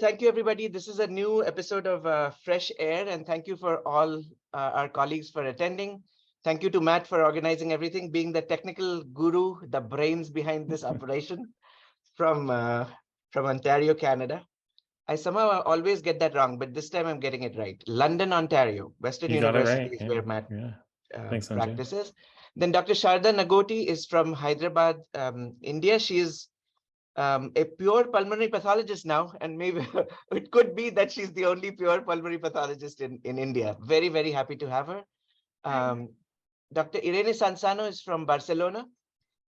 thank you, everybody. This is a new episode of Fresh Air, and thank you for all our colleagues for attending. Thank you to Matt for organizing everything, being the technical guru, the brains behind this operation from Ontario, Canada. I somehow always get that wrong, but this time I'm getting it right. London, Ontario, Western You got it University right. is Yeah. where Matt Yeah. Thanks, Sanjay. practices. Then Dr. Sharda Nagoti is from Hyderabad, India. She is a pure pulmonary pathologist now, and maybe it could be that she's the only pure pulmonary pathologist in India. Very, very happy to have her. Dr. Irene Sansano is from Barcelona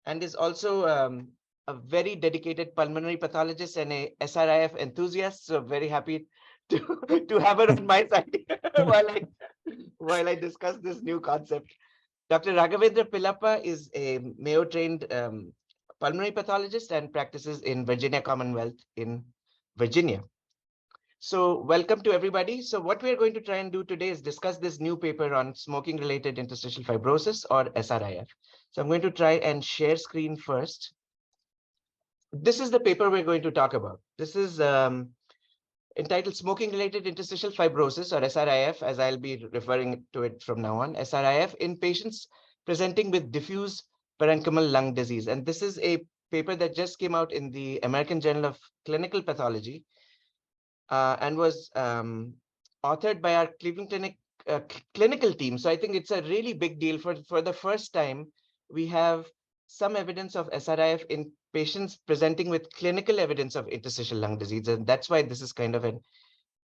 and is also a very dedicated pulmonary pathologist and a SRIF enthusiast. So very happy to have her on my side while I discuss this new concept. Dr. Raghavendra Pillappa is a Mayo-trained pulmonary pathologist and practices in Virginia Commonwealth in Virginia. So welcome to everybody. So what we're going to try and do today is discuss this new paper on smoking-related interstitial fibrosis, or SRIF. So I'm going to try and share screen first. This is the paper we're going to talk about. This is entitled Smoking-Related Interstitial Fibrosis, or SRIF, as I'll be referring to it from now on, SRIF in patients presenting with diffuse parenchymal lung disease. And this is a paper that just came out in the American Journal of Clinical Pathology and was authored by our Cleveland Clinic clinical team. So I think it's a really big deal. For the first time, we have some evidence of SRIF in patients presenting with clinical evidence of interstitial lung disease. And that's why this is kind of an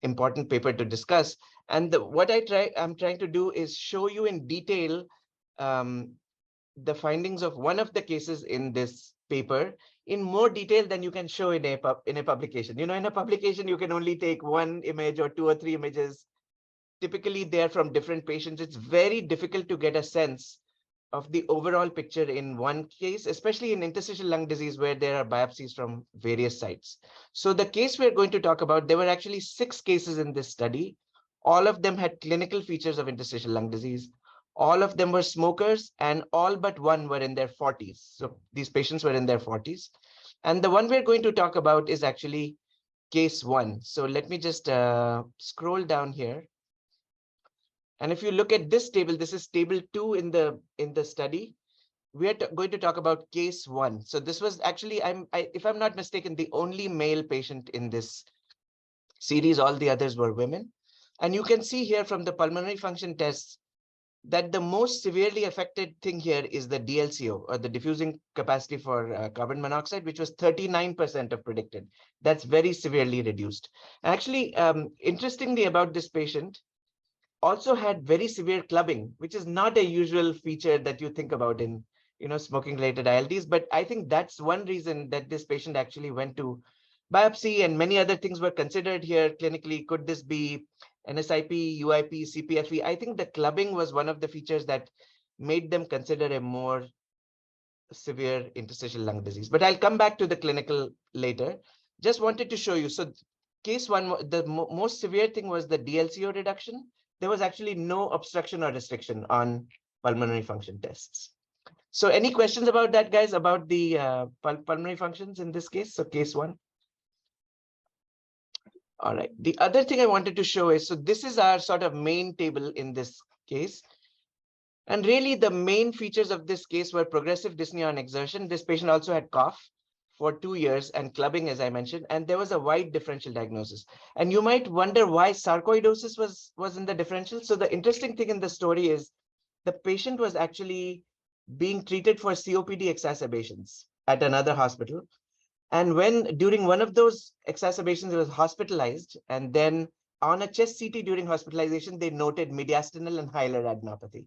important paper to discuss. And what I'm trying to do is show you in detail the findings of one of the cases in this paper in more detail than you can show in a publication. You know, in a publication, you can only take one image or two or three images. Typically, they're from different patients. It's very difficult to get a sense of the overall picture in one case, especially in interstitial lung disease where there are biopsies from various sites. So the case we're going to talk about, there were actually 6 cases in this study. All of them had clinical features of interstitial lung disease. All of them were smokers, and all but one were in their 40s. So these patients were in their 40s. And the one we're going to talk about is actually case 1. So let me just scroll down here. And if you look at this table, this is table 2 in the study. We are going to talk about case 1. So this was actually, if I'm not mistaken, the only male patient in this series. All the others were women. And you can see here from the pulmonary function tests that the most severely affected thing here is the DLCO, or the diffusing capacity for carbon monoxide, which was 39% of predicted. That's very severely reduced. Actually, interestingly about this patient, also had very severe clubbing, which is not a usual feature that you think about in smoking-related ILDs. But I think that's one reason that this patient actually went to biopsy, and many other things were considered here clinically. Could this be NSIP, UIP, CPFE? I think the clubbing was one of the features that made them consider a more severe interstitial lung disease. But I'll come back to the clinical later. Just wanted to show you. So case 1, the most severe thing was the DLCO reduction. There was actually no obstruction or restriction on pulmonary function tests. So any questions about that, guys, about the pulmonary functions in this case? So case 1. All right. The other thing I wanted to show is, so this is our sort of main table in this case. And really the main features of this case were progressive dyspnea on exertion. This patient also had cough for 2 years and clubbing, as I mentioned, and there was a wide differential diagnosis. And you might wonder why sarcoidosis was in the differential. So the interesting thing in the story is the patient was actually being treated for COPD exacerbations at another hospital. And during one of those exacerbations, it was hospitalized, and then on a chest CT during hospitalization, they noted mediastinal and hilar adenopathy.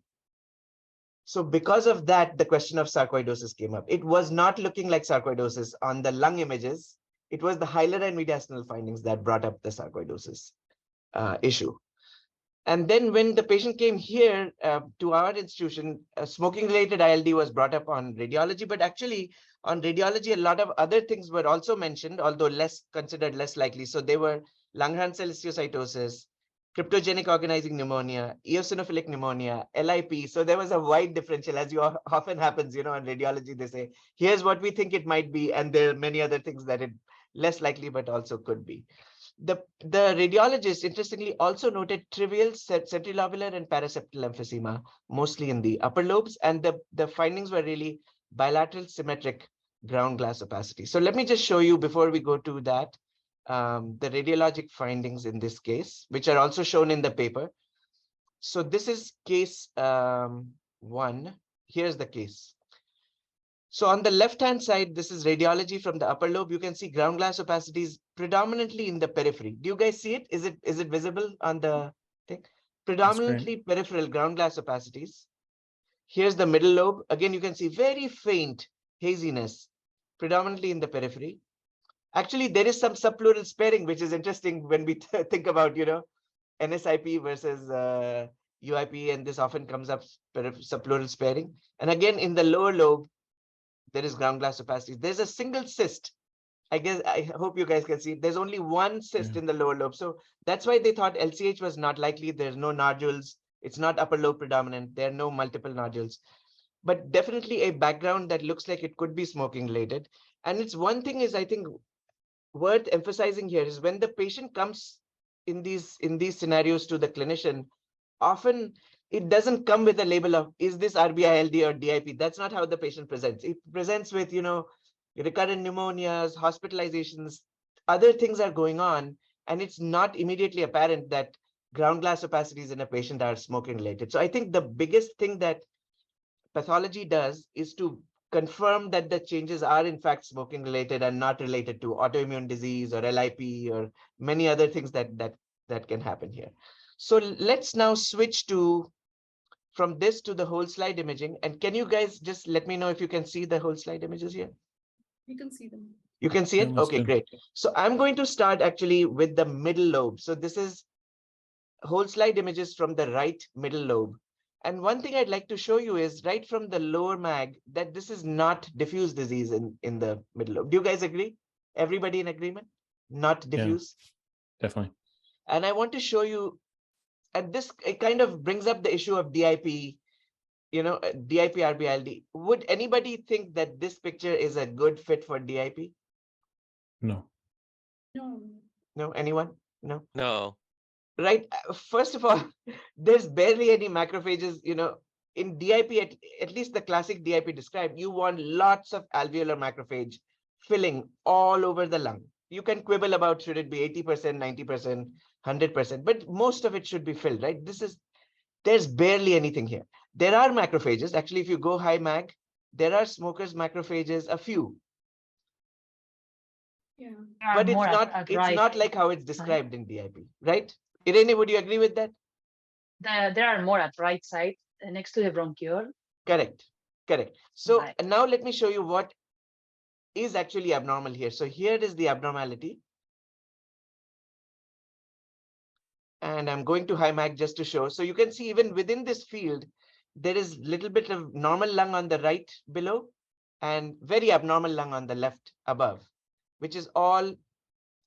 So because of that, the question of sarcoidosis came up. It was not looking like sarcoidosis on the lung images. It was the hilar and mediastinal findings that brought up the sarcoidosis issue. And then when the patient came here to our institution, smoking-related ILD was brought up on radiology, but actually on radiology, a lot of other things were also mentioned, although considered less likely. So they were Langerhans cell histiocytosis, cryptogenic organizing pneumonia, eosinophilic pneumonia, LIP. So there was a wide differential, as often happens, on radiology. They say, here's what we think it might be, and there are many other things that it less likely, but also could be. The radiologist, interestingly, also noted trivial centrilobular and paraseptal emphysema, mostly in the upper lobes, and the findings were really bilateral symmetric ground glass opacity. So let me just show you before we go to that, the radiologic findings in this case, which are also shown in the paper. So this is case 1. Here's the case. So on the left-hand side, this is radiology from the upper lobe. You can see ground glass opacities predominantly in the periphery. Do you guys see it? Is it visible on the thing? Predominantly peripheral ground glass opacities. Here's the middle lobe. Again, you can see very faint haziness, predominantly in the periphery. Actually, there is some subpleural sparing, which is interesting when we think about, NSIP versus UIP, and this often comes up, subpleural sparing. And again, in the lower lobe, there is ground glass opacity. There's a single cyst. I hope you guys can see. There's only one cyst in the lower lobe. So that's why they thought LCH was not likely. There's no nodules. It's not upper lobe predominant. There are no multiple nodules. But definitely a background that looks like it could be smoking related. And it's one thing is, I think, worth emphasizing here is when the patient comes in these scenarios to the clinician, often it doesn't come with a label of, is this RBILD or DIP? That's not how the patient presents. It presents with, recurrent pneumonias, hospitalizations, other things are going on, and it's not immediately apparent that ground glass opacities in a patient are smoking related. So I think the biggest thing that pathology does is to confirm that the changes are in fact smoking related and not related to autoimmune disease or LIP or many other things that can happen here. So let's now switch from this to the whole slide imaging. And can you guys just let me know if you can see the whole slide images here? You can see them. You can see it? Okay, great. So I'm going to start actually with the middle lobe. So this is whole slide images from the right middle lobe. And one thing I'd like to show you is right from the lower mag that this is not diffuse disease in the middle lobe. Do you guys agree? Everybody in agreement? Not diffuse? Yeah, definitely. And I want to show you, and this it kind of brings up the issue of DIP, DIP RBILD. Would anybody think that this picture is a good fit for DIP? No. No. No, anyone? No. No. Right. First of all, there's barely any macrophages, in DIP, at least the classic DIP described, you want lots of alveolar macrophage filling all over the lung. You can quibble about should it be 80%, 90%, 100%, but most of it should be filled, right? There's barely anything here. There are macrophages. Actually, if you go high mag, there are smokers macrophages, a few. Yeah. But it's not like how it's described in DIP, right? Irene, would you agree with that? There are more at right side next to the bronchiole. Correct. So now let me show you what is actually abnormal here. So here is the abnormality. And I'm going to high mag just to show. So you can see even within this field, there is little bit of normal lung on the right below and very abnormal lung on the left above, which is all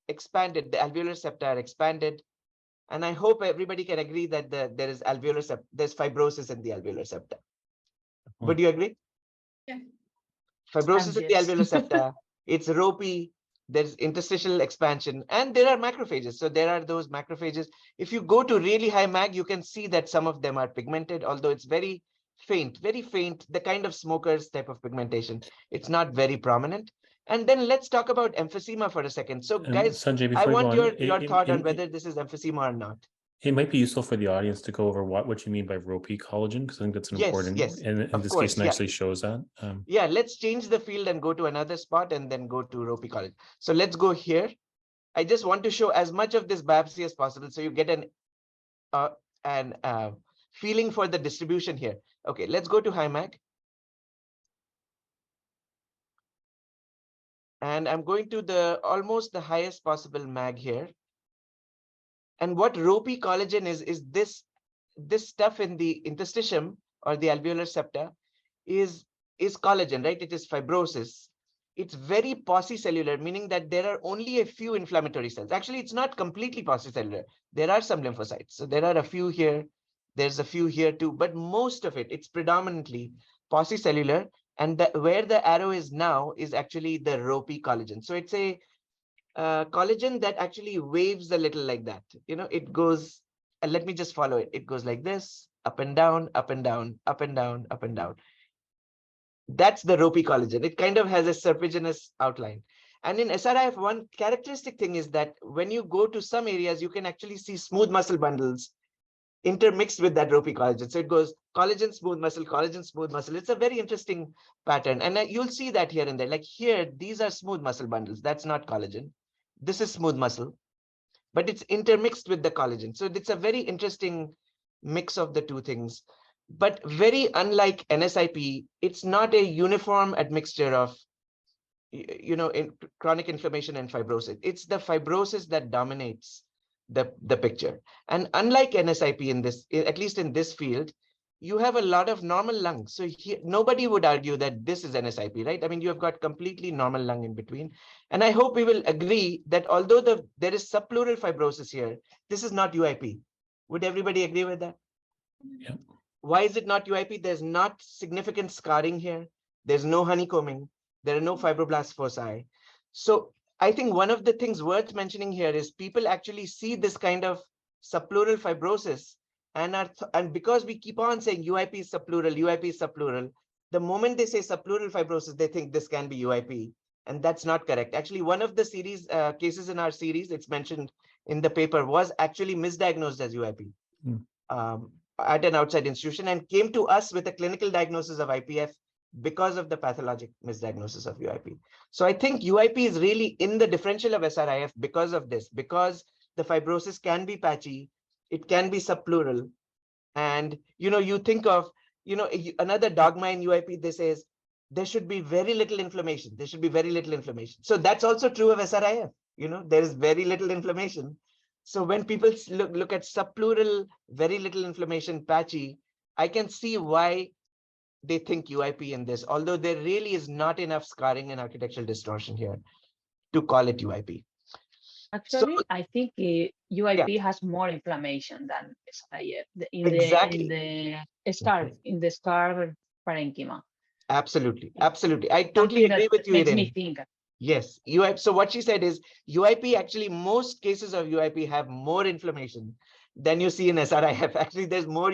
expanded. The alveolar septa are expanded. And I hope everybody can agree that there is there's fibrosis in the alveolar septa. Would you agree? Yeah. Fibrosis in the alveolar septa, it's ropey, there's interstitial expansion, and there are macrophages. So there are those macrophages. If you go to really high mag, you can see that some of them are pigmented, although it's very faint, the kind of smokers type of pigmentation. It's not very prominent. And then let's talk about emphysema for a second. So guys, Sanjay, I want your thought on whether this is emphysema or not. It might be useful for the audience to go over what you mean by ropey collagen, because I think that's an important. Yes, and in this case, nicely shows that. Yeah, let's change the field and go to another spot and then go to ropey collagen. So let's go here. I just want to show as much of this biopsy as possible, so you get an feeling for the distribution here. Okay, let's go to high mag. And I'm going to almost the highest possible mag here. And what ropey collagen is this stuff in the interstitium or the alveolar septa is collagen, right? It is fibrosis. It's very paucicellular, meaning that there are only a few inflammatory cells. Actually, it's not completely paucicellular. There are some lymphocytes. So there are a few here. There's a few here too, but most of it's predominantly paucicellular. And where the arrow is now is actually the ropey collagen. So it's a collagen that actually waves a little like that. You know, it goes, and let me just follow it. It goes like this, up and down, up and down, up and down, up and down. That's the ropey collagen. It kind of has a serpiginous outline. And in SRIF, one characteristic thing is that when you go to some areas, you can actually see smooth muscle bundles intermixed with that ropey collagen. So it goes collagen, smooth muscle, collagen, smooth muscle. It's a very interesting pattern. And you'll see that here and there. Like here, these are smooth muscle bundles. That's not collagen. This is smooth muscle, but it's intermixed with the collagen. So it's a very interesting mix of the two things. But very unlike NSIP, it's not a uniform admixture of, you know, in chronic inflammation and fibrosis. It's the fibrosis that dominates the picture. And unlike NSIP in this, at least in this field, you have a lot of normal lungs. So here, nobody would argue that this is NSIP, right? I mean, you have got completely normal lung in between. And I hope we will agree that although there is subpleural fibrosis here, this is not UIP. Would everybody agree with that? Yeah. Why is it not UIP? There's not significant scarring here. There's no honeycombing. There are no fibroblast foci. So I think one of the things worth mentioning here is people actually see this kind of subpleural fibrosis and because we keep on saying UIP is subpleural, UIP is subpleural, the moment they say subpleural fibrosis, they think this can be UIP. And that's not correct. Actually, one of the series cases in our series, it's mentioned in the paper, was actually misdiagnosed as UIP. At an outside institution and came to us with a clinical diagnosis of IPF because of the pathologic misdiagnosis of UIP. So I think UIP is really in the differential of SRIF because of this, because the fibrosis can be patchy, it can be subpleural. And, you know, you think of, you know, another dogma in UIP, this is there should be very little inflammation. There should be very little inflammation. So that's also true of SRIF. You know, there is very little inflammation. So when people look at subpleural, very little inflammation, patchy, I can see why they think UIP in this, although there really is not enough scarring and architectural distortion here to call it UIP. Actually, So, I think UIP has more inflammation than SRIF in the scar parenchyma. Absolutely, absolutely. I totally agree with you, makes Irene. me think. Yes, UIP. So what she said is UIP, actually, most cases of UIP have more inflammation than you see in SRIF. Actually, there's more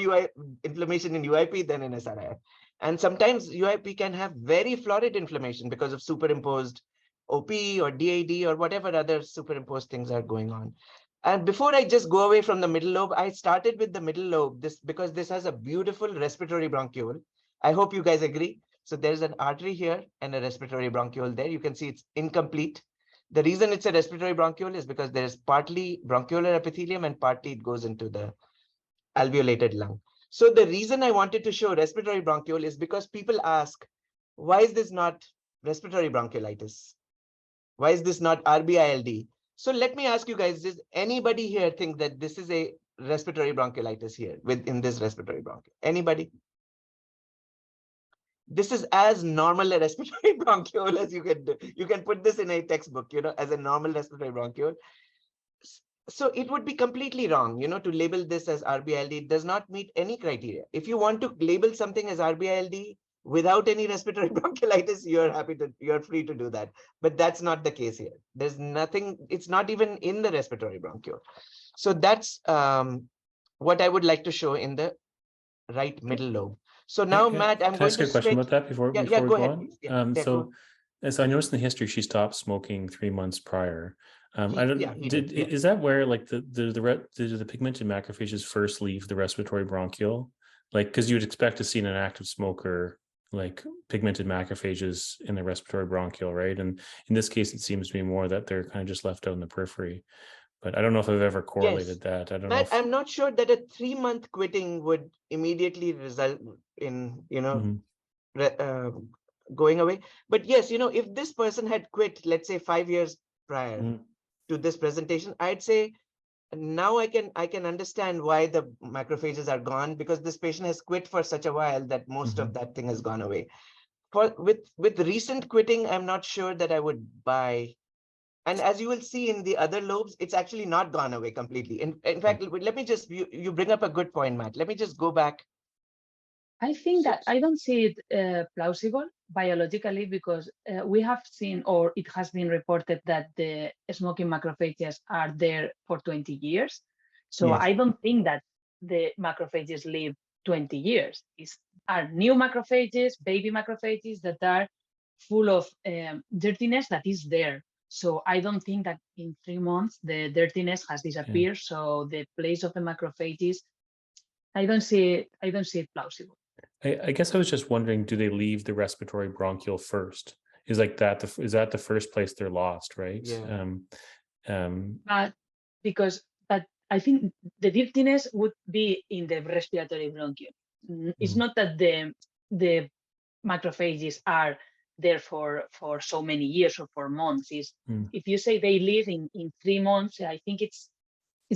inflammation in UIP than in SRIF. And sometimes UIP can have very florid inflammation because of superimposed OP or DAD or whatever other superimposed things are going on. And before I just go away from the middle lobe, I started with the middle lobe because this has a beautiful respiratory bronchiole. I hope you guys agree. So there's an artery here and a respiratory bronchiole there. You can see it's incomplete. The reason it's a respiratory bronchiole is because there's partly bronchiolar epithelium and partly it goes into the alveolated lung. So the reason I wanted to show respiratory bronchiole is because people ask, why is this not respiratory bronchiolitis? Why is this not RBILD? So let me ask you guys, does anybody here think that this is a respiratory bronchiolitis here within this respiratory bronchiole? Anybody? This is as normal a respiratory bronchiole as you can do. You can put this in a textbook, you know, as a normal respiratory bronchiole. So it would be completely wrong, you know, to label this as RBILD. It does not meet any criteria. If you want to label something as RBILD without any respiratory bronchiolitis, you're free to do that. But that's not the case here. There's nothing, it's not even in the respiratory bronchiole. So that's what I would like to show in the right middle lobe. So now, Matt, I'm Can I going ask you to a question about that before we go go ahead, on? please. Yeah, So as I noticed in the history, she stopped smoking 3 months prior. I don't. Is that where like the pigmented macrophages first leave the respiratory bronchiole? Like, because you would expect to see in an active smoker like pigmented macrophages in the respiratory bronchiole, right? And in this case, it seems to be more that they're kind of just left out in the periphery. But I don't know if I've ever correlated that. I don't know. I'm not sure that a 3-month quitting would immediately result in, you know, going away. But yes, you know, if this person had quit, let's say 5 years prior to this presentation, I'd say now I can understand why the macrophages are gone, because this patient has quit for such a while that most of that thing has gone away. With recent quitting, I'm not sure that I would buy. And as you will see in the other lobes, it's actually not gone away completely. In fact, let me just, you bring up a good point, Matt. Let me just go back. I think that I don't see it plausible biologically, because we have seen, or it has been reported, that the smoking macrophages are there for 20 years. So Yes. I don't think that the macrophages live 20 years. These are new macrophages, baby macrophages that are full of dirtiness that is there. So I don't think that in 3 months the dirtiness has disappeared. So the place of the macrophages, I don't see it plausible. I guess I was just wondering, do they leave the respiratory bronchiole first? Is that the first place they're lost, right? Yeah. But I think the dirtiness would be in the respiratory bronchiole. It's not that the macrophages are there for so many years or for months. If you say they live in 3 months, I think it's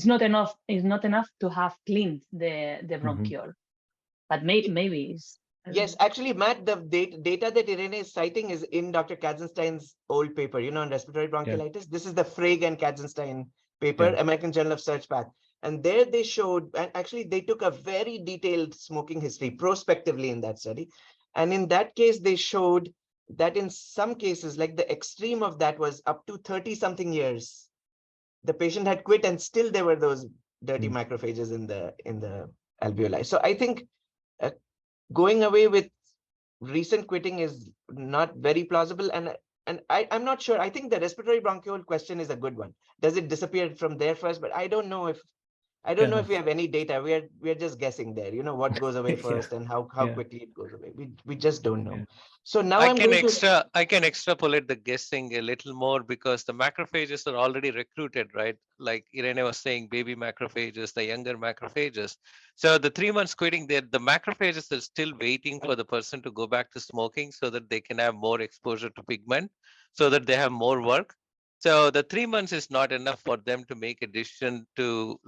not enough. It's not enough to have cleaned the bronchiole. But maybe it's. Yes, actually, Matt, the data that Irene is citing is in Dr. Katzenstein's old paper, on respiratory bronchiolitis. Yeah. This is the Frege and Katzenstein paper, American Journal of Search Path. And there they showed, and actually they took a very detailed smoking history prospectively in that study. And in that case, they showed that in some cases, like the extreme of that was up to 30 something years, the patient had quit and still there were those dirty macrophages in the alveoli. So I think going away with recent quitting is not very plausible. And I'm not sure. I think the respiratory bronchiole question is a good one. Does it disappear from there first? But I don't know if we have any data. We're just guessing there, what goes away first and how quickly it goes away. We just don't know. So now I can extrapolate the guessing a little more, because the macrophages are already recruited, right? Like Irene was saying, baby macrophages, the younger macrophages. So the 3 months quitting there, the macrophages are still waiting for the person to go back to smoking so that they can have more exposure to pigment, so that they have more work. So the 3 months is not enough for them to make a decision to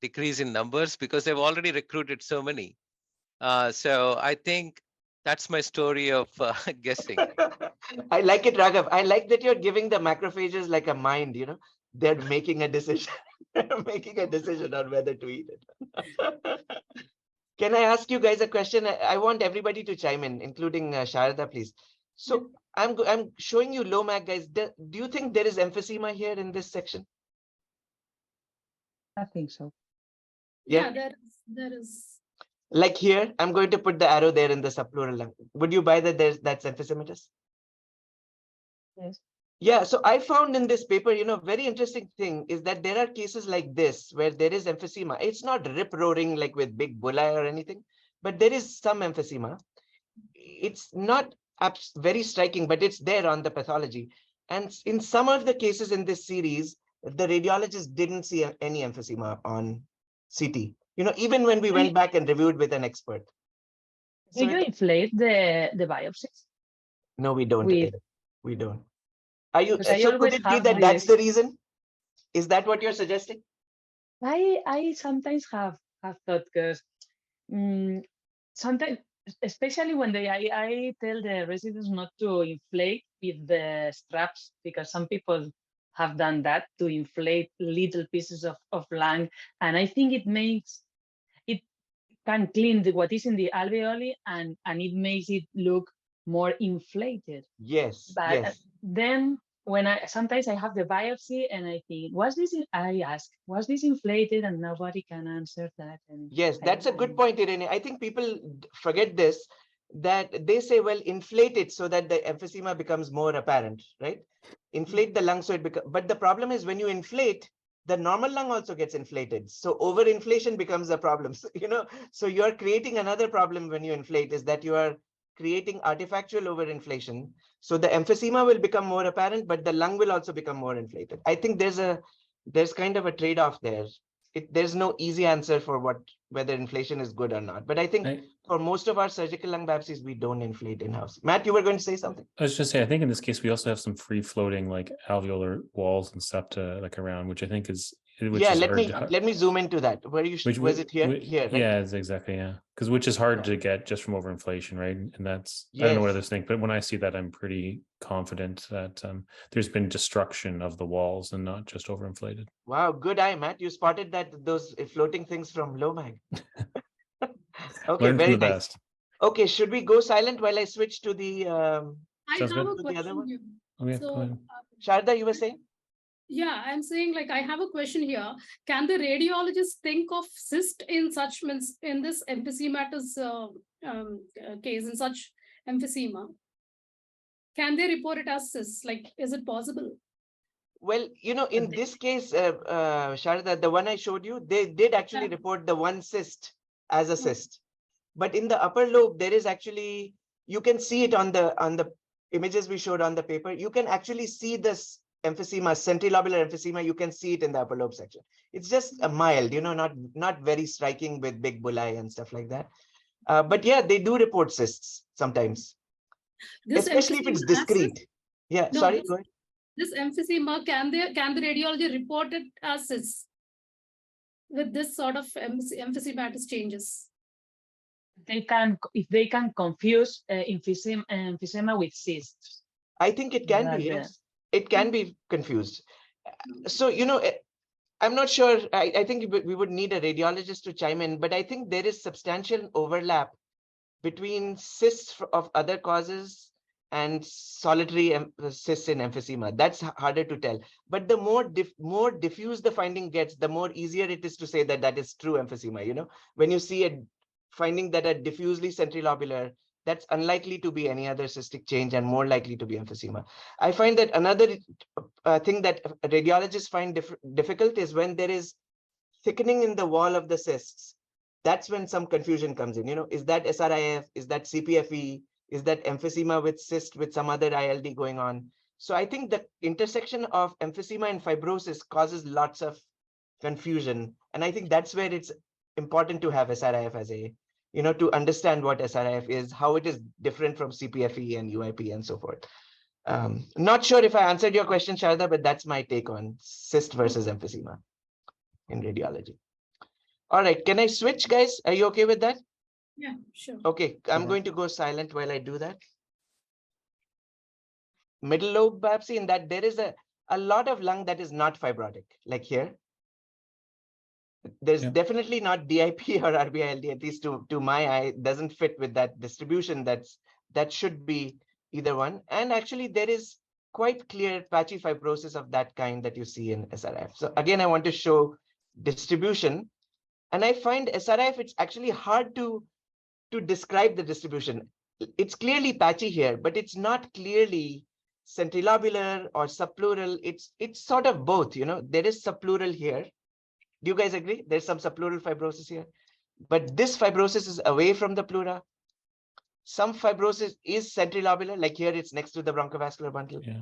decrease in numbers, because they've already recruited so many. So I think that's my story of guessing. I like it, Raghav. I like that you're giving the macrophages like a mind, they're making a decision, making a decision on whether to eat it. Can I ask you guys a question? I want everybody to chime in, including Sharada, please. So I'm showing you low mag, guys. Do you think there is emphysema here in this section? I think so. Yeah, there is. Like here, I'm going to put the arrow there in the subpleural lung. Would you buy that that's emphysematous? Yes. Yeah, so I found in this paper, very interesting thing is that there are cases like this where there is emphysema. It's not rip-roaring like with big bullae or anything, but there is some emphysema. It's not very striking, but it's there on the pathology. And in some of the cases in this series, the radiologist didn't see any emphysema on CT. Even when we went back and reviewed with an expert. Do you inflate the biopsies? No, we don't. We don't. Are you? So could it be that that's the reason? Is that what you're suggesting? I sometimes have thought, because sometimes, especially when I tell the residents not to inflate with the straps, because some people have done that, to inflate little pieces of lung, and I think it can clean what is in the alveoli, and it makes it look more inflated. Yes. But yes. Then when sometimes I have the biopsy and I think, was this inflated? And nobody can answer that. And yes, that's a good point, Irene. I think people forget this, that they say, well, inflate it so that the emphysema becomes more apparent, right? Inflate the lung so it becomes, but the problem is when you inflate, the normal lung also gets inflated. So overinflation becomes a problem. So, so you're creating another problem when you inflate, is that you are creating artifactual overinflation. So the emphysema will become more apparent, but the lung will also become more inflated. I think there's kind of a trade-off there. There's no easy answer for whether inflation is good or not. But I think for most of our surgical lung biopsies, we don't inflate in-house. Matt, you were going to say something? I was just saying, I think in this case, we also have some free-floating like alveolar walls and septa around, which I think is let me zoom into that. Where was it here? Here, right? Yeah, exactly. Yeah, because which is hard to get just from overinflation, right? And that's yes. I don't know what others think, but when I see that, I'm pretty confident that there's been destruction of the walls and not just overinflated. Wow, good eye, Matt. You spotted those floating things from low mag. Okay, very nice. Best. Okay, should we go silent while I switch to the I Sounds have good. a to the other question one? here. Okay, So, go ahead. Sharda, you were saying? yeah, I'm saying like I have a question here. Can the radiologist think of cyst in such in this emphysematous case, in such emphysema? Can they report it as cyst? Like, is it possible? Well, in this case, Sharda, the one I showed you, they did actually report the one cyst as a cyst. But in the upper lobe, there is actually, you can see it on the images we showed on the paper. You can actually see this emphysema, centrilobular emphysema. You can see it in the upper lobe section. It's just a mild, not very striking with big bullae and stuff like that. But yeah, they do report cysts sometimes, especially if it's discrete. Yeah, no, sorry, go ahead. This emphysema, can the radiology report it as cysts with this sort of emphysematous changes? If they can confuse emphysema with cysts. I think it can be, yes. It can be confused. So, I'm not sure. I think we would need a radiologist to chime in, but I think there is substantial overlap between cysts of other causes and solitary cysts in emphysema. That's harder to tell. But the more diffuse the finding gets, the more easier it is to say that is true emphysema. When you see a finding that are diffusely centrilobular, that's unlikely to be any other cystic change and more likely to be emphysema. I find that another thing that radiologists find difficult is when there is thickening in the wall of the cysts. That's when some confusion comes in. Is that SRIF? Is that CPFE? Is that emphysema with cyst with some other ILD going on? So I think the intersection of emphysema and fibrosis causes lots of confusion. And I think that's where it's important to have SRIF as to understand what SRIF is, how it is different from CPFE and UIP and so forth. Not sure if I answered your question, Sharda, but that's my take on cyst versus emphysema in radiology. All right, can I switch, guys? Are you okay with that? Yeah, sure. Okay, I'm going to go silent while I do that. Middle lobe biopsy, in that there is a lot of lung that is not fibrotic, like here. There's definitely not DIP or RBILD, at least to my eye, doesn't fit with that distribution. That should be either one. And actually, there is quite clear patchy fibrosis of that kind that you see in SRIF. So again, I want to show distribution. And I find SRIF, it's actually hard to describe the distribution. It's clearly patchy here, but it's not clearly centrilobular or subpleural. It's sort of both, there is subpleural here. Do you guys agree? There's some subpleural fibrosis here, but this fibrosis is away from the pleura. Some fibrosis is centrilobular, like here it's next to the bronchovascular bundle. Yeah.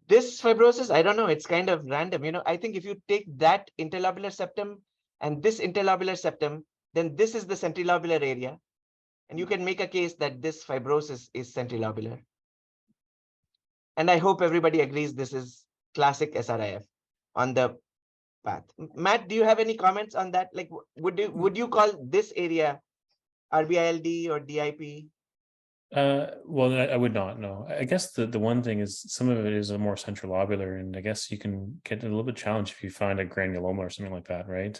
This fibrosis, I don't know, it's kind of random. I think if you take that interlobular septum and this interlobular septum, then this is the centrilobular area. And you can make a case that this fibrosis is centrilobular. And I hope everybody agrees this is classic SRIF on the path. Matt, do you have any comments on that? Like, would you call this area RBILD or DIP? Well, I would not know. I guess the one thing is some of it is a more centrilobular, and I guess you can get a little bit challenged if you find a granuloma or something like that, right?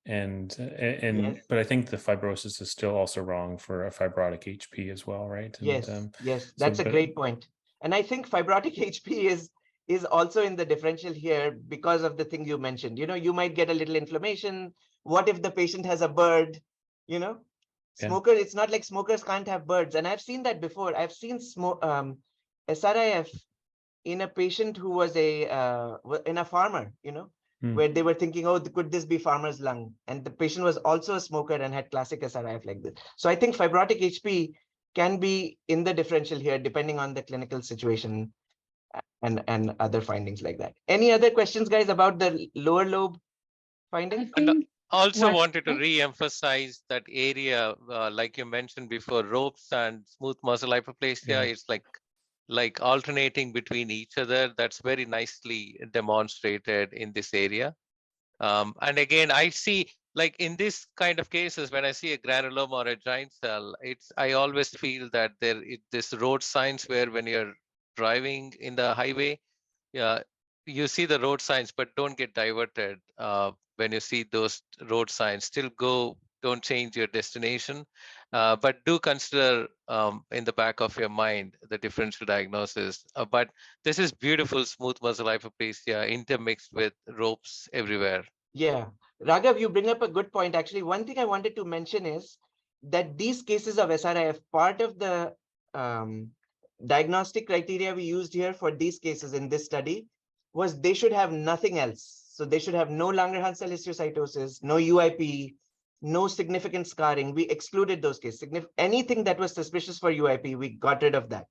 Yes. But I think the fibrosis is still also wrong for a fibrotic HP as well, right? And, yes, that's a great point. And I think fibrotic HP is also in the differential here because of the thing you mentioned. You might get a little inflammation. What if the patient has a bird? Smoker, it's not like smokers can't have birds. And I've seen that before. I've seen SRIF in a patient who was in a farmer, where they were thinking, oh, could this be farmer's lung? And the patient was also a smoker and had classic SRIF like this. So I think fibrotic HP can be in the differential here, depending on the clinical situation and other findings like that. Any other questions, guys, about the lower lobe finding? And also wanted to re-emphasize that area, like you mentioned before, ropes and smooth muscle hyperplasia. It's like alternating between each other. That's very nicely demonstrated in this area. And again, I see, like in this kind of cases, when I see a granuloma or a giant cell, I always feel that this road signs where when you're driving in the highway, you see the road signs, but don't get diverted when you see those road signs. Still go don't change your destination. But do consider in the back of your mind the differential diagnosis. But this is beautiful smooth muscle hyperplasia intermixed with ropes everywhere. Yeah, Raghav, you bring up a good point. Actually, one thing I wanted to mention is that these cases of SRIF, part of the diagnostic criteria we used here for these cases in this study was they should have nothing else. So they should have no Langerhans cell histiocytosis, no UIP, no significant scarring. We excluded those cases. Anything that was suspicious for UIP, we got rid of that.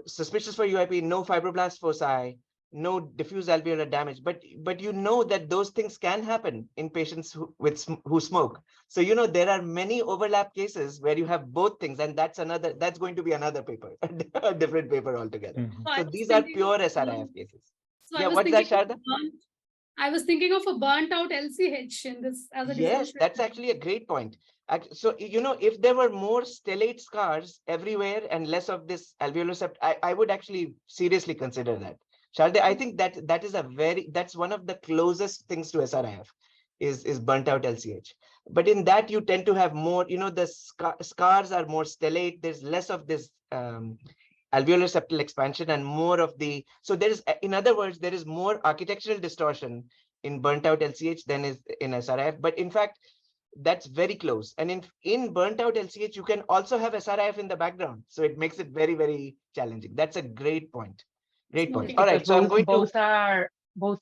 Suspicious for UIP, no fibroblast foci, no diffuse alveolar damage. But you know that those things can happen in patients who smoke. So you know there are many overlap cases where you have both things, and that's going to be another paper, a different paper altogether. Mhm. So these are pure SRIF cases. So Yeah, what's that, Sharda? I was thinking of a burnt out LCH in this as a Yes, that's actually a great point. So, you know, if there were more stellate scars everywhere and less of this alveolar sept, I would actually seriously consider that. Sharda, I think that's one of the closest things to SRIF is burnt out LCH. But in that you tend to have more, you know, the scars are more stellate. There's less of this alveolar septal expansion and more of the, so there is, in other words, there is more architectural distortion in burnt out LCH than is in SRIF. But in fact, that's very close. And in burnt out LCH, you can also have SRIF in the background. So it makes it very, very challenging. That's a great point. Great point. All right. So I'm going both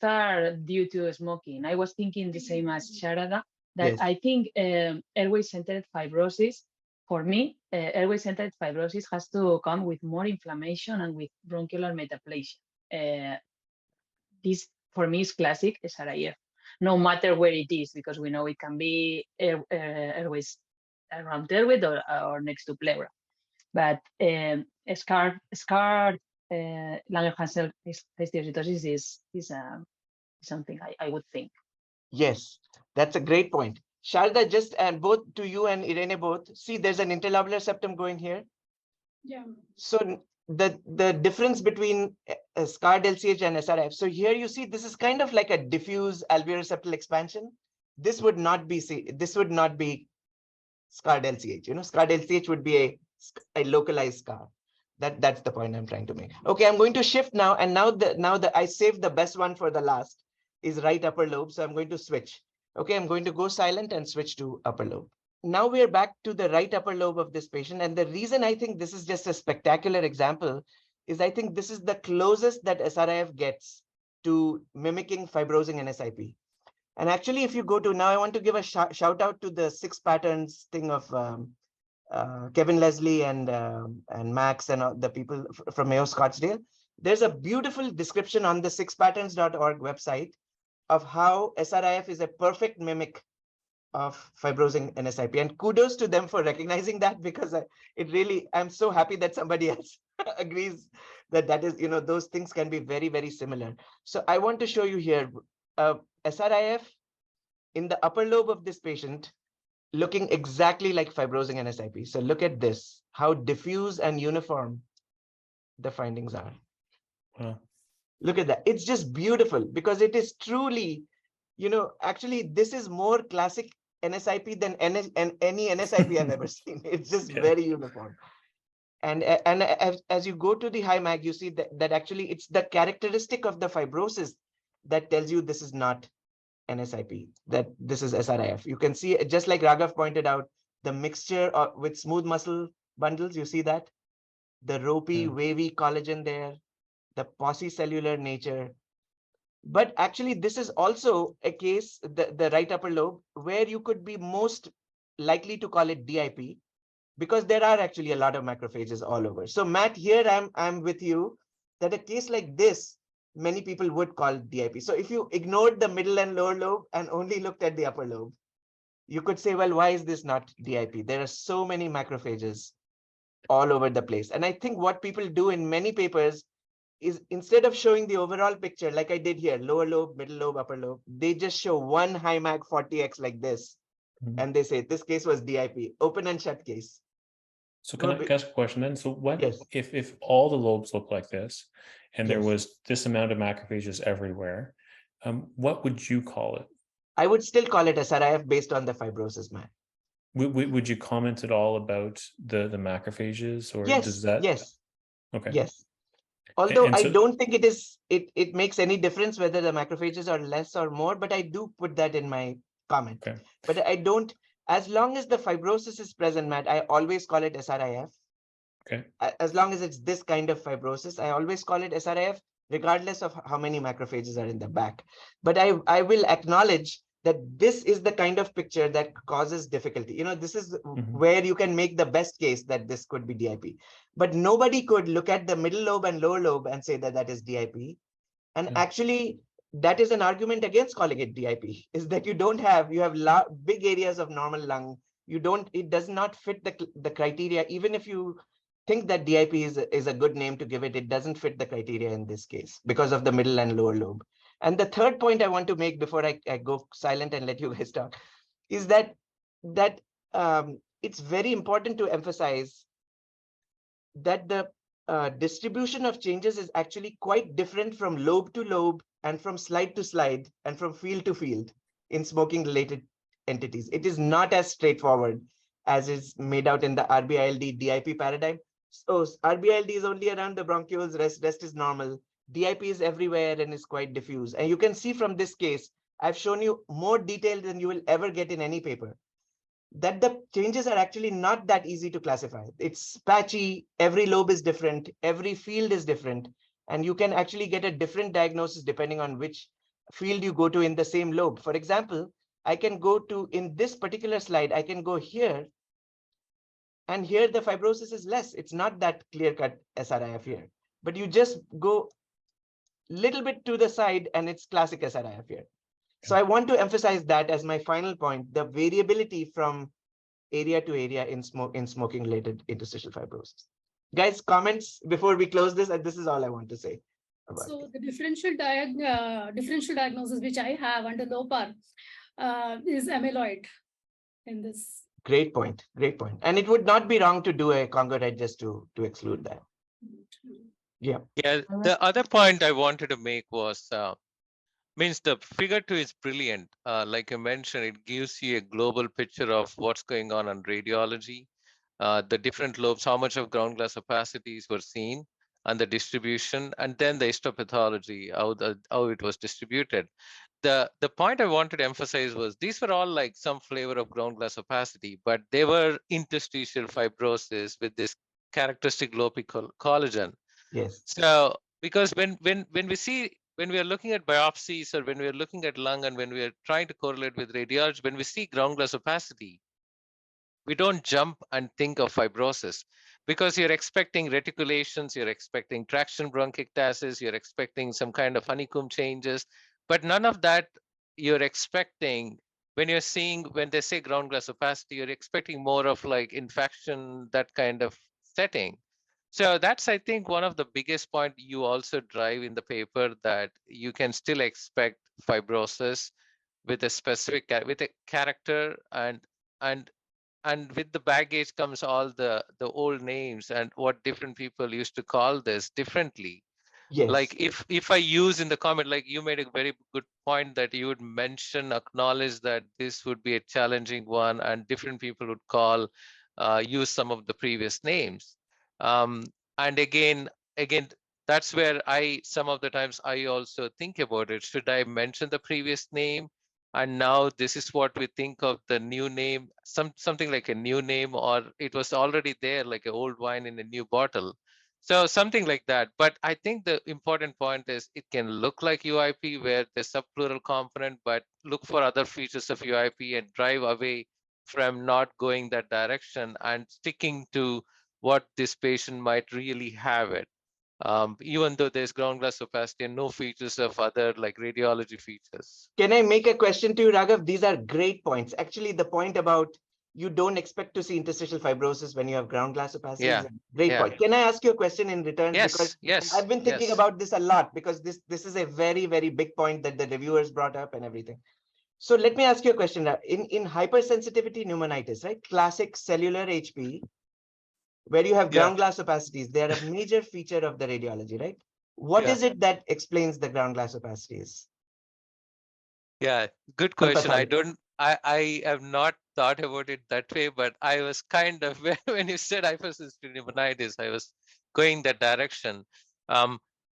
are due to smoking. I was thinking the same as Sharada, that Yes. I think airway-centered fibrosis, for me, airway-centered fibrosis has to come with more inflammation and with bronchial metaplasia. This, for me, is classic SRIF, no matter where it is, because we know it can be airways around airway or next to pleura. But scarred Langerhans cell histiocytosis is something I would think. Yes, that's a great point. Sharda, just and both to you and Irene both, see there's an interlobular septum going here. Yeah. So the difference between scarred LCH and SRIF. So here you see this is kind of like a diffuse alveolar septal expansion. This would not be scarred LCH. You know, scarred LCH would be a localized scar. That's the point I'm trying to make. Okay, I'm going to shift now, and now I saved the best one for the last is right upper lobe. So I'm going to switch. Okay, I'm going to go silent and switch to upper lobe. Now we are back to the right upper lobe of this patient. And the reason I think this is just a spectacular example is I think this is the closest that SRIF gets to mimicking fibrosing NSIP. And actually, if you go to now, I want to give a shout out to the 6 patterns thing of Kevin Leslie and Max and the people from Mayo Scottsdale. There's a beautiful description on the 6patterns.org website of how SRIF is a perfect mimic of fibrosing NSIP, and kudos to them for recognizing that, because I'm so happy that somebody else agrees that is, you know, those things can be very, very similar. So I want to show you here SRIF in the upper lobe of this patient looking exactly like fibrosing NSIP. So look at this, how diffuse and uniform the findings are. Wow. Look at that. It's just beautiful because it is truly, you know, actually this is more classic NSIP than any NSIP I've ever seen. It's just very uniform. And as you go to the high mag, you see that actually it's the characteristic of the fibrosis that tells you this is not NSIP, that this is SRIF. You can see, just like Raghav pointed out, the mixture with smooth muscle bundles, you see that? The ropey, wavy collagen there, the paucicellular nature. But actually, this is also a case, the right upper lobe, where you could be most likely to call it DIP, because there are actually a lot of macrophages all over. So Matt, here I'm with you, that a case like this, many people would call DIP. So if you ignored the middle and lower lobe and only looked at the upper lobe, you could say, well, why is this not DIP? There are so many macrophages all over the place. And I think what people do in many papers is, instead of showing the overall picture, like I did here, lower lobe, middle lobe, upper lobe, they just show one high mag 40X like this. And they say, this case was DIP, open and shut case. So can I ask a question then? So what if all the lobes look like this, and there was this amount of macrophages everywhere, what would you call it? I would still call it SRIF based on the fibrosis, man. Would you comment at all about the macrophages, or Yes, does that? yes, Okay. yes. Although And I so, don't think it makes any difference whether the macrophages are less or more, but I do put that in my comment. okay. But I don't, as long as the fibrosis is present, Matt, I always call it SRIF. Okay. As long as it's this kind of fibrosis, I always call it SRIF, regardless of how many macrophages are in the back. But I will acknowledge that this is the kind of picture that causes difficulty. You know, this is where you can make the best case that this could be DIP. But nobody could look at the middle lobe and lower lobe and say that that is DIP. And actually, that is an argument against calling it DIP, is that you have big areas of normal lung. It does not fit the criteria. Even if you think that DIP is a good name to give it, it doesn't fit the criteria in this case because of the middle and lower lobe. And the third point I want to make before I go silent and let you guys talk is that it's very important to emphasize that the distribution of changes is actually quite different from lobe to lobe and from slide to slide and from field to field in smoking related entities. It is not as straightforward as is made out in the RBILD DIP paradigm. So RBILD is only around the bronchioles, rest is normal. DIP is everywhere and is quite diffuse. And you can see from this case, I've shown you more detail than you will ever get in any paper, that the changes are actually not that easy to classify. It's patchy, every lobe is different, every field is different, and you can actually get a different diagnosis depending on which field you go to in the same lobe. For example, I can go to, in this particular slide, I can go here, and here the fibrosis is less. It's not that clear-cut SRIF here, but you just go little bit to the side and it's classic SRIF here. So I want to emphasize that as my final point, the variability from area to area in smoking related interstitial fibrosis. Guys, comments before we close this, and this is all I want to say about So it. the differential diagnosis which I have under LOPAR is amyloid in this. Great point. Great point. And it would not be wrong to do a Congo red just to exclude that. Yeah. Yeah. The other point I wanted to make was means the figure 2 is brilliant. Like you mentioned, it gives you a global picture of what's going on radiology, the different lobes, how much of ground glass opacities were seen, and the distribution, and then the histopathology, how it was distributed. The point I wanted to emphasize was these were all like some flavor of ground glass opacity, but they were interstitial fibrosis with this characteristic lopical collagen. Yes. So because when we are looking at biopsies, or when we are looking at lung, and when we are trying to correlate with radiology, when we see ground glass opacity, we don't jump and think of fibrosis, because you're expecting reticulations, you're expecting traction bronchiectasis, you're expecting some kind of honeycomb changes, but none of that you're expecting. When they say ground glass opacity, you're expecting more of like infection, that kind of setting. So that's, I think, one of the biggest point you also drive in the paper, that you can still expect fibrosis with a specific with a character, and with the baggage comes all the old names and what different people used to call this differently. Yes. Like if I use in the comment, like you made a very good point that you would acknowledge that this would be a challenging one, and different people would use some of the previous names. And again, that's where some of the times I also think about it. Should I mention the previous name? And now this is what we think of the new name, something like a new name, or it was already there, like an old wine in a new bottle. So something like that. But I think the important point is it can look like UIP where the subpleural component, but look for other features of UIP and drive away from not going that direction and sticking to what this patient might really have it. Even though there's ground glass opacity and no features of other like radiology features. Can I make a question to you, Raghav? These are great points. Actually, the point about you don't expect to see interstitial fibrosis when you have ground glass opacity is a great point. Can I ask you a question in return? Yes, because I've been thinking about this a lot, because this is a very, very big point that the reviewers brought up and everything. So let me ask you a question. In hypersensitivity pneumonitis, right? Classic cellular HP, where you have ground glass opacities, they are a major feature of the radiology, right? What is it that explains the ground glass opacities? Yeah, good question. I have not thought about it that way, but I was kind of when you said hypersensitivity pneumonitis, I was going that direction.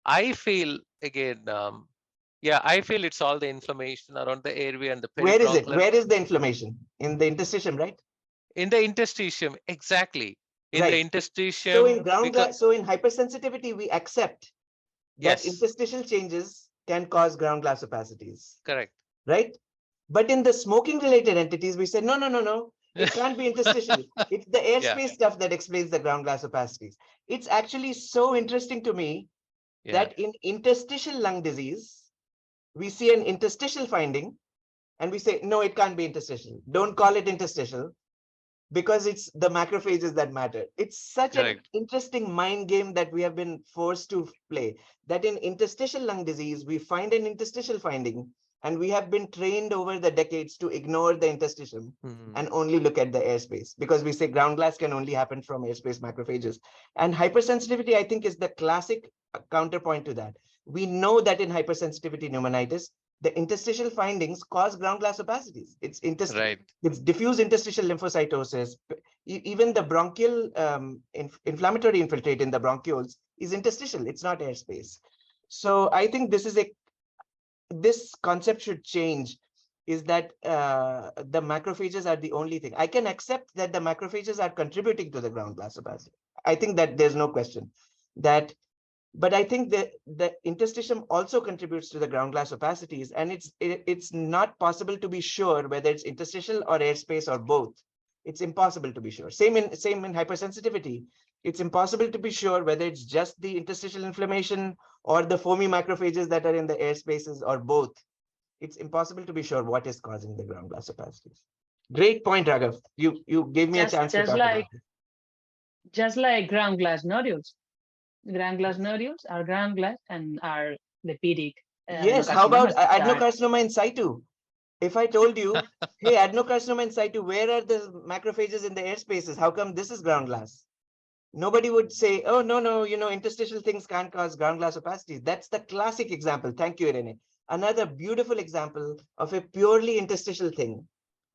I feel again, yeah, I feel it's all the inflammation around the airway and the Where is it? peribronchial. Where is the inflammation? In the interstitium, right? In the interstitium, exactly. In the Right. So interstitium, in ground because glass, so in hypersensitivity, we accept that yes, interstitial changes can cause ground glass opacities, correct. right? But in the smoking related entities, we said, no, no, no, no, it can't be interstitial. It's the Yeah, airspace stuff that explains the ground glass opacities. It's actually so interesting to me yeah, that in interstitial lung disease, we see an interstitial finding and we say, no, it can't be interstitial. Don't call it interstitial because it's the macrophages that matter. It's such an correct. interesting mind game that we have been forced to play, that in interstitial lung disease, we find an interstitial finding, and we have been trained over the decades to ignore the interstitium and only look at the airspace, because we say ground glass can only happen from airspace macrophages. And hypersensitivity, I think, is the classic counterpoint to that. We know that in hypersensitivity pneumonitis, the interstitial findings cause ground glass opacities. It's Right. it's diffuse interstitial lymphocytosis. Even the bronchial inflammatory infiltrate in the bronchioles is interstitial. It's not airspace. So I think this concept should change, is that the macrophages are the only thing. I can accept that the macrophages are contributing to the ground glass opacity. I think that there's no question that, but I think that the interstitium also contributes to the ground glass opacities, and it's not possible to be sure whether it's interstitial or airspace or both. It's impossible to be sure. Same in hypersensitivity. It's impossible to be sure whether it's just the interstitial inflammation or the foamy macrophages that are in the airspaces or both. It's impossible to be sure what is causing the ground glass opacities. Great point, Raghav. You gave me a chance to talk about it. Just like ground glass nodules. Ground glass nodules are ground glass and are lipidic. Yes, how about adenocarcinomas, which are adenocarcinoma in situ? If I told you, hey, adenocarcinoma in situ, where are the macrophages in the airspaces? How come this is ground glass? Nobody would say, oh, no, no, interstitial things can't cause ground glass opacities. That's the classic example. Thank you, Irene. Another beautiful example of a purely interstitial thing,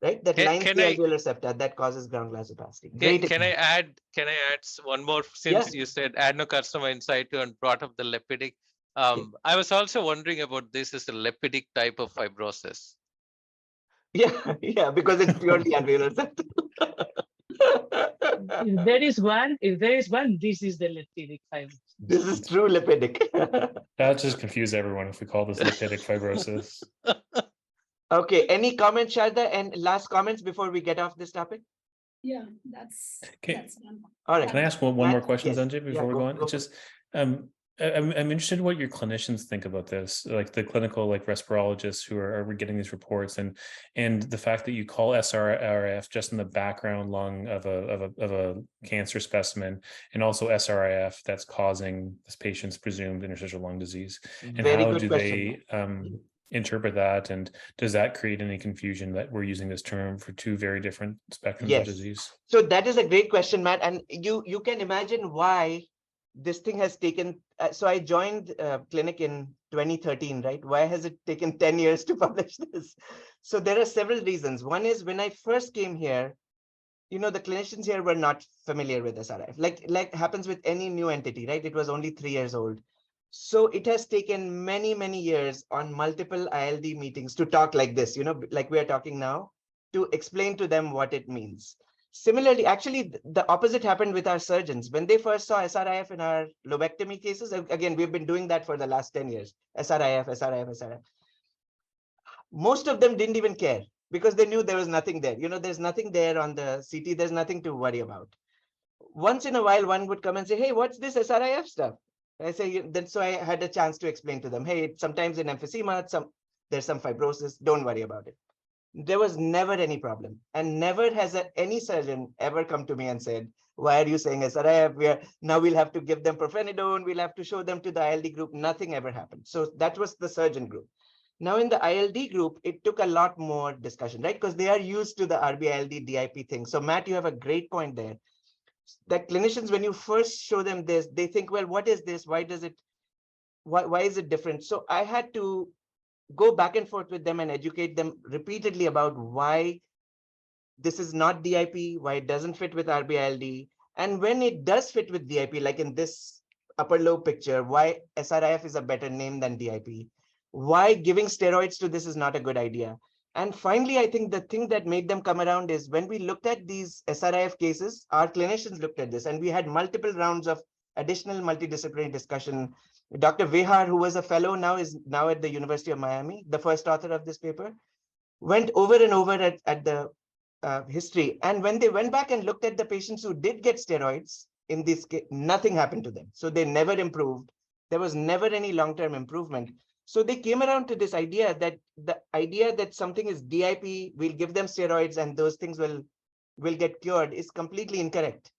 right? That lines Can the I alveolar septa that causes ground glass opacity. Great. can I add one more, since Yeah. you said adenocarcinoma in situ and brought up the lipidic? I was also wondering about this as a lipidic type of fibrosis. Yeah, yeah, because it's purely alveolar septum. if there is one, this is the lipidic fibrosis. This is true lipidic. That just confuse everyone if we call this lipidic fibrosis. Okay, any comments, Sharda, and last comments before we get off this topic? Yeah, that's one. All right. Can I ask one more question, yes. Sanjay, before we go on? It's just I'm interested in what your clinicians think about this, like the clinical, like respirologists who are getting these reports, and the fact that you call SRIF just in the background lung of a cancer specimen, and also SRIF that's causing this patient's presumed interstitial lung disease. And Very how good do question. they interpret that, and does that create any confusion that we're using this term for two very different spectrums of disease? So that is a great question, Matt, and you can imagine why this thing has taken. So I joined clinic in 2013, right? Why has it taken 10 years to publish this? So there are several reasons. One is, when I first came here, the clinicians here were not familiar with SRIF, like happens with any new entity, right? It was only 3 years old. So it has taken many, many years on multiple ILD meetings to talk like this, like we are talking now, to explain to them what it means. Similarly, actually, the opposite happened with our surgeons. When they first saw SRIF in our lobectomy cases, again, we've been doing that for the last 10 years, SRIF, SRIF, SRIF. Most of them didn't even care because they knew there was nothing there. There's nothing there on the CT. There's nothing to worry about. Once in a while, one would come and say, hey, what's this SRIF stuff? I say, then so I had a chance to explain to them, hey, sometimes in emphysema, there's some fibrosis, don't worry about it. There was never any problem, and never has any surgeon ever come to me and said, why are you saying SRIF? Now we'll have to give them pirfenidone, we'll have to show them to the ILD group. Nothing ever happened. So that was the surgeon group. Now in the ILD group, it took a lot more discussion, right? Because they are used to the RB-ILD DIP thing. So Matt, you have a great point there. That clinicians, when you first show them this, they think, well, what is this? Why is it different? So I had to go back and forth with them and educate them repeatedly about why this is not DIP, why it doesn't fit with RBILD, and when it does fit with DIP, like in this upper lobe picture, why SRIF is a better name than DIP, why giving steroids to this is not a good idea. And finally, I think the thing that made them come around is when we looked at these SRIF cases, our clinicians looked at this and we had multiple rounds of additional multidisciplinary discussion. Dr. Vehar, who was a fellow is now at the University of Miami, the first author of this paper, went over and over at the history. And when they went back and looked at the patients who did get steroids, in this case, nothing happened to them. So they never improved. There was never any long-term improvement. So they came around to this idea that the idea that something is DIP, we'll give them steroids and those things will get cured is completely incorrect.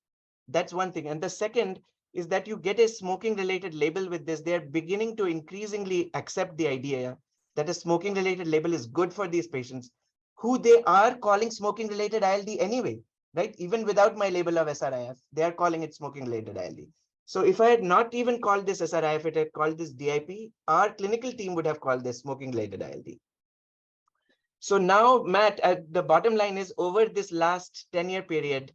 That's one thing. And the second is that you get a smoking related label with this. They're beginning to increasingly accept the idea that a smoking related label is good for these patients who they are calling smoking related ILD anyway, right? Even without my label of SRIF, they are calling it smoking related ILD. So if I had not even called this SRIF, it had called this DIP, our clinical team would have called this smoking related ILD. So now, Matt, the bottom line is over this last 10-year period,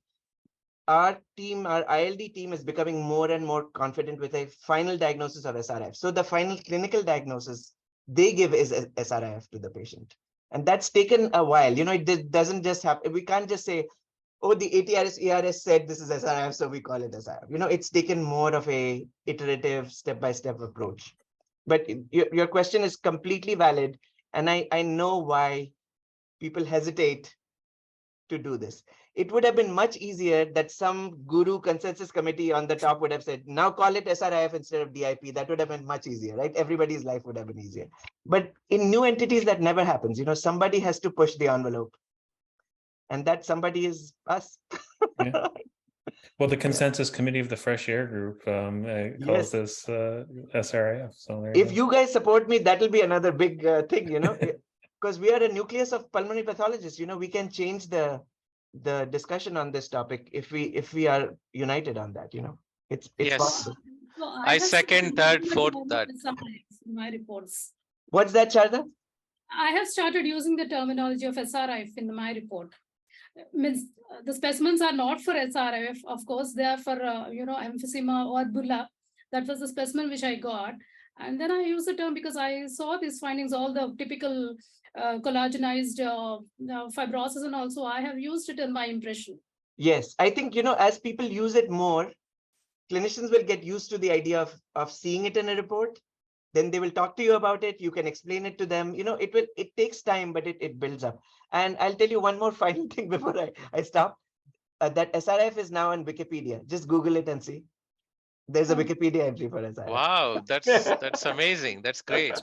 our team, our ILD team is becoming more and more confident with a final diagnosis of SRIF. So the final clinical diagnosis they give is SRIF to the patient. And that's taken a while. You know, it doesn't just happen. We can't just say, oh, the ATRS ERS said this is SRIF, so we call it SRIF. You know, it's taken more of a iterative step-by-step approach. But your question is completely valid. And I know why people hesitate to do this. It would have been much easier that some guru consensus committee on the top would have said, now call it SRIF instead of DIP. That would have been much easier, right? Everybody's life would have been easier. But in new entities, that never happens. You know, somebody has to push the envelope. And that somebody is us. Yeah. Well, the consensus committee of the Fresh Air Group calls this SRIF. So if you guys support me, that'll be another big thing, you know, because we are a nucleus of pulmonary pathologists. You know, we can change the discussion on this topic if we are united on that. You know, it's Yes. possible. So I second, third, fourth, that. In my reports. What's that, Sharda? I have started using the terminology of SRIF in my report. Means the specimens are not for SRIF, of course, they are for emphysema or bulla. That was the specimen which I got. And then I use the term because I saw these findings, all the typical collagenized fibrosis, and also I have used it in my impression. Yes, I think, you know, as people use it more, clinicians will get used to the idea of seeing it in a report. Then they will talk to you about it. You can explain it to them. You know, it takes time, but it builds up. And I'll tell you one more final thing before I stop. That SRIF is now on Wikipedia. Just Google it and see. There's a Wikipedia entry for SRIF. Wow, that's amazing. That's great.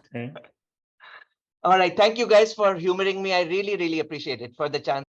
All right. Thank you guys for humoring me. I really, really appreciate it for the chance.